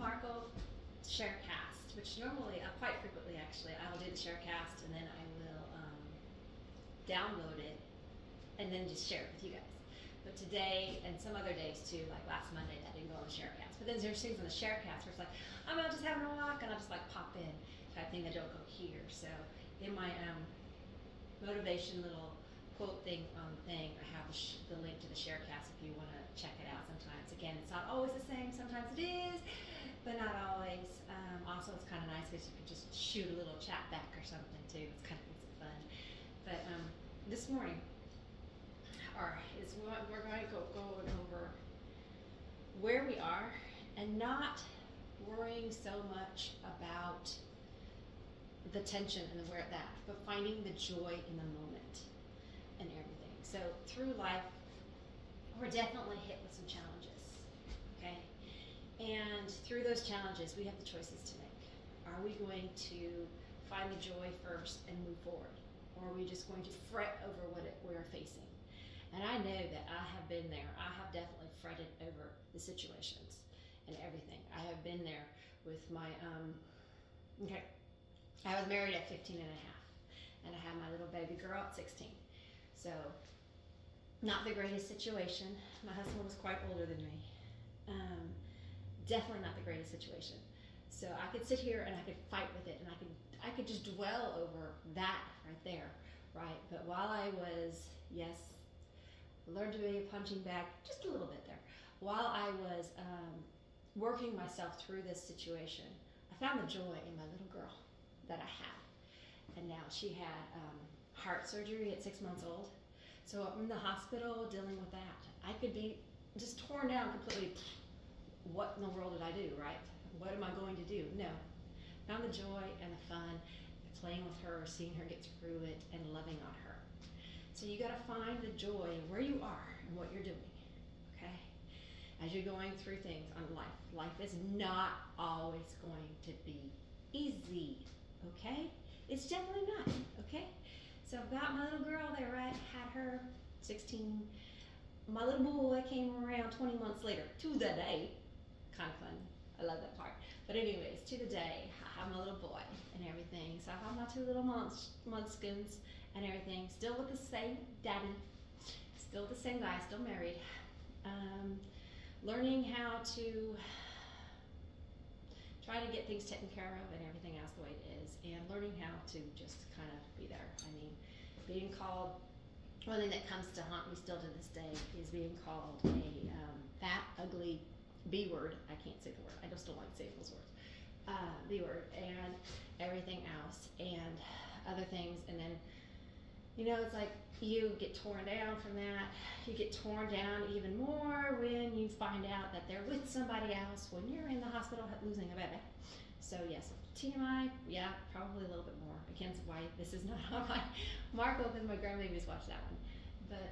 Marco Sharecast, which normally, quite frequently actually, I will do the Sharecast and then I will download it and then just share it with you guys. But today, and some other days too, like last Monday, that didn't go on the Sharecast. But then there's things on the Sharecast where it's like, I'm out just having a walk and I'll just like pop in type thing that don't go here. So in my motivation little quote thing, I have the link to the Sharecast if you want to check it out sometimes. Again, it's not always the same. Sometimes it is, but not always. Also, it's kind of nice because you can just shoot a little chat back or something too. It's kind of fun. But this morning, we're going to go over where we are and not worrying so much about the tension and where that, but finding the joy in the moment and everything. So through life, we're definitely hit with some challenges, okay? And through those challenges, we have the choices to make. Are we going to find the joy first and move forward? Or are we just going to fret over what we're facing? And I know that I have been there. I have definitely fretted over the situations and everything. I have been there with my, I was married at 15 and a half, and I had my little baby girl at 16. So, not the greatest situation. My husband was quite older than me. Definitely not the greatest situation. So I could sit here and I could fight with it, and I could just dwell over that right there, right? But while I was, yes, learned to be a punching bag, just a little bit there. While I was working myself through this situation, I found the joy in my little girl that I had. And now she had heart surgery at 6 months old. So I'm in the hospital dealing with that. I could be just torn down completely. What in the world did I do, right? What am I going to do? No. Found the joy and the fun, playing with her, seeing her get through it, and loving on her. So you got to find the joy in where you are and what you're doing, okay? As you're going through things on life. Life is not always going to be easy, okay? It's definitely not, okay? So I've got my little girl there, right? Had her 16. My little boy came around 20 months later to the day. Kind of fun. I love that part. But anyways, to the day, I have my little boy and everything. So I have my 2 little munchkins and everything. Still with the same daddy. Still the same guy. Still married. Learning how to try to get things taken care of and everything else the way it is. And learning how to just kind of be there. I mean, being called, one thing that comes to haunt me still to this day is being called a fat, ugly B word. I can't say the word. I just don't like saying those words. B word and everything else and other things. And then, you know, it's like you get torn down from that. You get torn down even more when you find out that they're with somebody else when you're in the hospital losing a baby. So yes, TMI, yeah, probably a little bit more. Again, why this is not on my Marco, because my grandbabies watch that one. But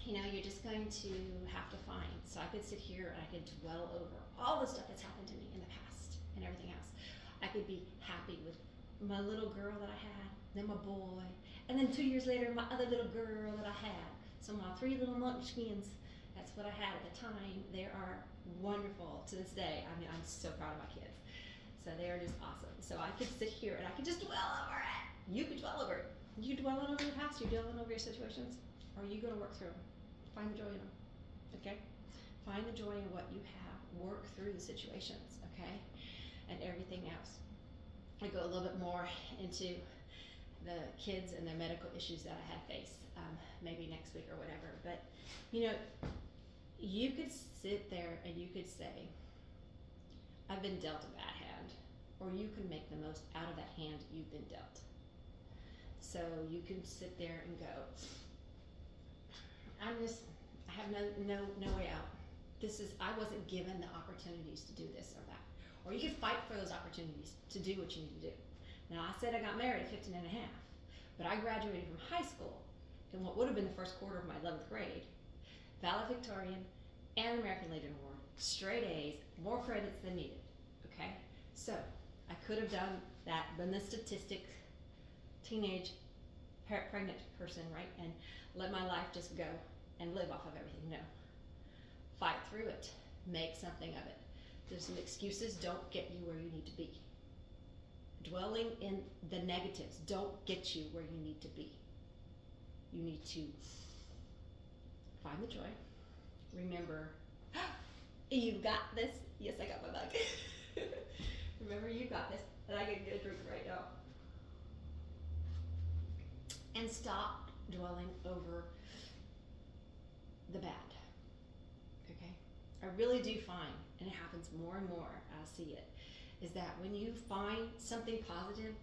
you know, you're just going to have to find. So I could sit here and I could dwell over all the stuff that's happened to me in the past and everything else. I could be happy with my little girl that I had, then my boy, and then 2 years later, my other little girl that I had. So my 3 little munchkins, that's what I had at the time. They are wonderful to this day. I mean, I'm so proud of my kids. So they are just awesome. So I could sit here and I could just dwell over it. You could dwell over it. You dwelling over your past, you dwelling over your situations, or are you going to work through them? Find the joy in them, okay? Find the joy in what you have. Work through the situations, okay? And everything else. I go a little bit more into the kids and their medical issues that I had faced, maybe next week or whatever. But, you know, you could sit there and you could say, I've been dealt a bad hand, or you can make the most out of that hand you've been dealt. So you can sit there and go, I have no way out. I wasn't given the opportunities to do this or that. Or you could fight for those opportunities to do what you need to do. Now, I said I got married at 15 and a half, but I graduated from high school in what would have been the first quarter of my 11th grade, valedictorian and American Legion Award, straight A's, more credits than needed, okay? So, I could have done that, been the statistic, teenage, pregnant person, right? And let my life just go and live off of everything. No. Fight through it. Make something of it. There's some excuses don't get you where you need to be. Dwelling in the negatives don't get you where you need to be. You need to find the joy. Remember, you got this. Yes, I got my mug. Remember, you got this. And I can get a drink right now. And stop dwelling over the bad. Okay? I really do find, and it happens more and more, I see it, is that when you find something positive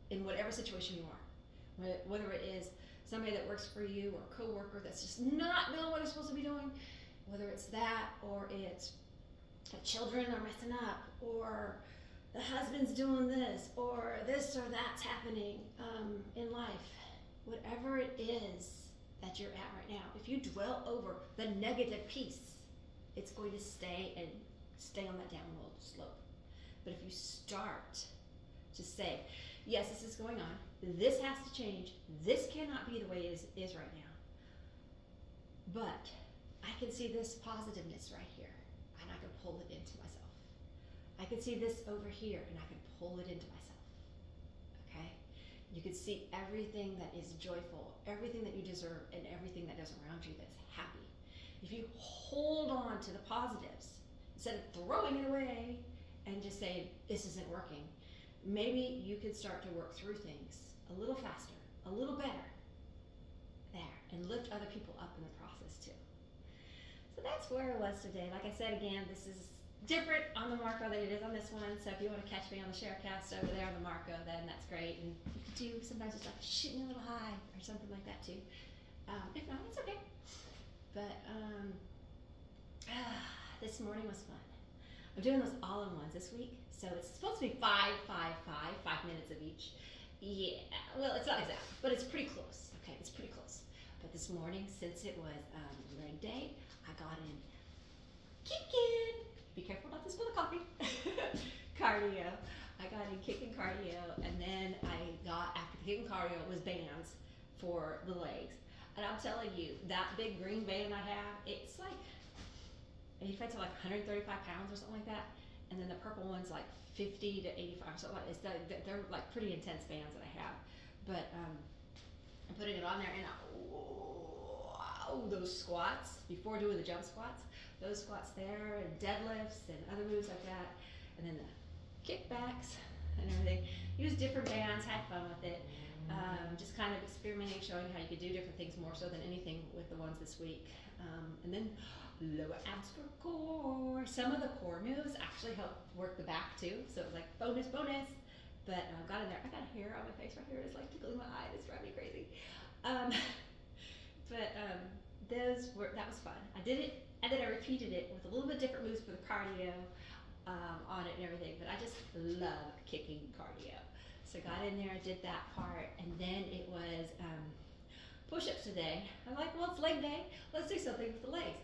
in whatever situation you are, whether it is somebody that works for you or a coworker that's just not doing what they're supposed to be doing, whether it's that or it's the children are messing up or the husband's doing this or this or that's happening in life, whatever it is that you're at right now, if you dwell over the negative piece, it's going to stay on that downward slope. But if you start to say, yes, this is going on, this has to change, this cannot be the way it is right now, but I can see this positiveness right here, and I can pull it into myself. I can see this over here, and I can pull it into myself. Okay? You can see everything that is joyful, everything that you deserve, and everything that is around you that's happy. If you hold on to the positives, instead of throwing it away and just saying, this isn't working, maybe you can start to work through things a little faster, a little better, there, and lift other people up in the process too. So that's where I was today. Like I said again, this is different on the Marco than it is on this one, so if you want to catch me on the Sharecast over there on the Marco, then that's great, and you could do sometimes just like shoot me a little high or something like that too. If not, it's okay. But this morning was fun. I'm doing those all-in-ones this week, so it's supposed to be 5 minutes of each. Yeah, well, it's not exact, but it's pretty close. Okay, it's pretty close. But this morning, since it was leg day, I got in kicking. Be careful not to spill the coffee. Cardio. I got in kicking cardio, and then I got, after the kicking cardio, was bands for the legs. And I'm telling you, that big green band I have, it's like, it fits like 135 pounds or something like that. And then the purple one's like 50 to 85 or something like that. They're like pretty intense bands that I have. But I'm putting it on there, and wow, those squats, before doing the jump squats, those squats there, and deadlifts, and other moves like that. And then the kickbacks and everything. Used different bands, had fun with it. Just kind of experimenting, showing how you could do different things more so than anything with the ones this week. And then lower abs for core. Some of the core moves actually help work the back too, so it was like bonus. But got in there. I got hair on my face right here. It's like tickling my eye. It's driving me crazy. That was fun. I did it, and then I repeated it with a little bit different moves for the cardio on it and everything. But I just love kicking cardio. So I got in there, did that part, and then it was push-ups today. I'm like, well, it's leg day. Let's do something with the legs.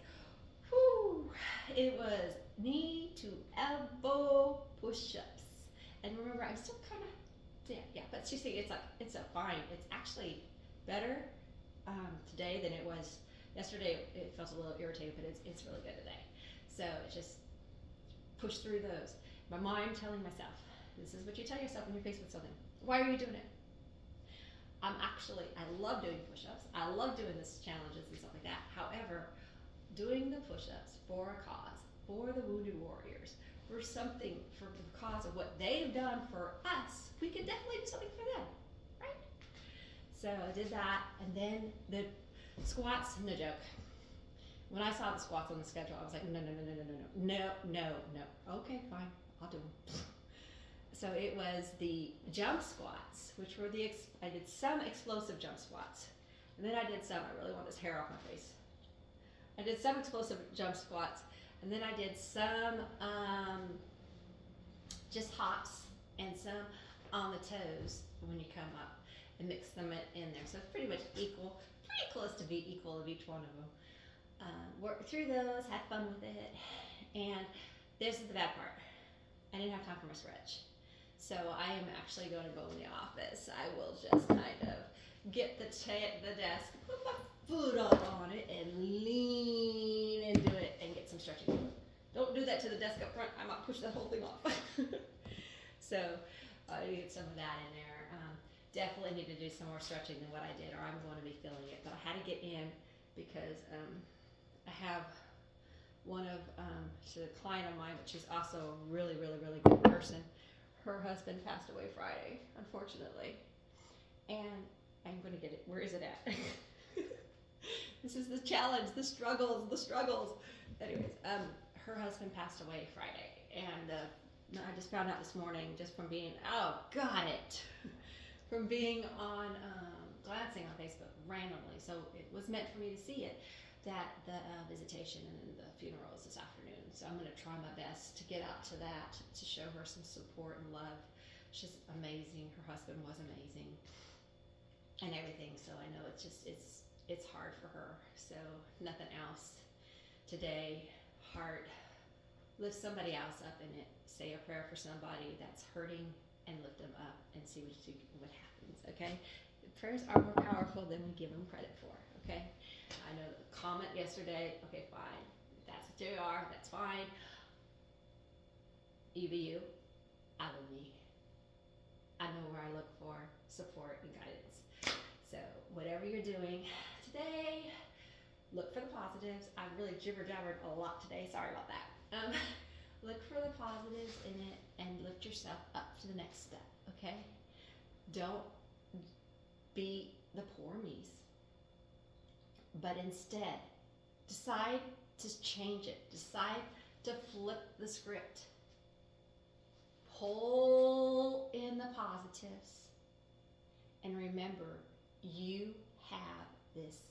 Whew. It was knee to elbow push-ups. And remember, I'm still kind of, yeah, but you see, it's fine. It's actually better today than it was yesterday. It felt a little irritated, but it's really good today. So it just push through those. My mind telling myself, this is what you tell yourself when you're faced with something. Why are you doing it? I love doing push-ups. I love doing this challenges and stuff like that. However, doing the push-ups for a cause, for the wounded warriors, for something, for the cause of what they've done for us, we can definitely do something for them, right? So I did that, and then the squats, no joke. When I saw the squats on the schedule, I was like, no. Okay, fine, I'll do them. So it was the jump squats, which were I did some explosive jump squats. And then I did some, I really want this hair off my face. I did some explosive jump squats, and then I did some just hops and some on the toes when you come up, and mix them in there. So it's pretty much equal, pretty close to be equal of each one of them. Worked through those, had fun with it, and this is the bad part. I didn't have time for my stretch. So I am actually going to go in the office. I will just kind of get the desk, put my foot up on it, and lean into it and get some stretching. Don't do that to the desk up front. I'm up push that whole thing off. So I need some of that in there. Definitely need to do some more stretching than what I did, or I'm going to be feeling it. But I had to get in because I have one of she's a client of mine, but she's also a really, really, really good person. Her husband passed away Friday, unfortunately, and I'm going to get it. Where is it at? This is the challenge, the struggles. Anyways, her husband passed away Friday, and I just found out this morning just from being, from being on, glancing on Facebook randomly. So it was meant for me to see it, that the visitation and the funeral is this afternoon. So I'm going to try my best to get out to that, to show her some support and love. She's amazing. Her husband was amazing and everything. So I know it's hard for her. So nothing else today. Heart, lift somebody else up in it. Say a prayer for somebody that's hurting and lift them up and see what happens, okay? Prayers are more powerful than we give them credit for, okay? I know the comment yesterday, okay, fine. If that's what you are, that's fine. You be you, I will be. I know where I look for support and guidance. So whatever you're doing today, look for the positives. I really jibber-jabbered a lot today, sorry about that. Look for the positives in it and lift yourself up to the next step, okay? Don't be the poor me's, but instead decide to change it. Decide to flip the script. Pull in the positives and remember, you have this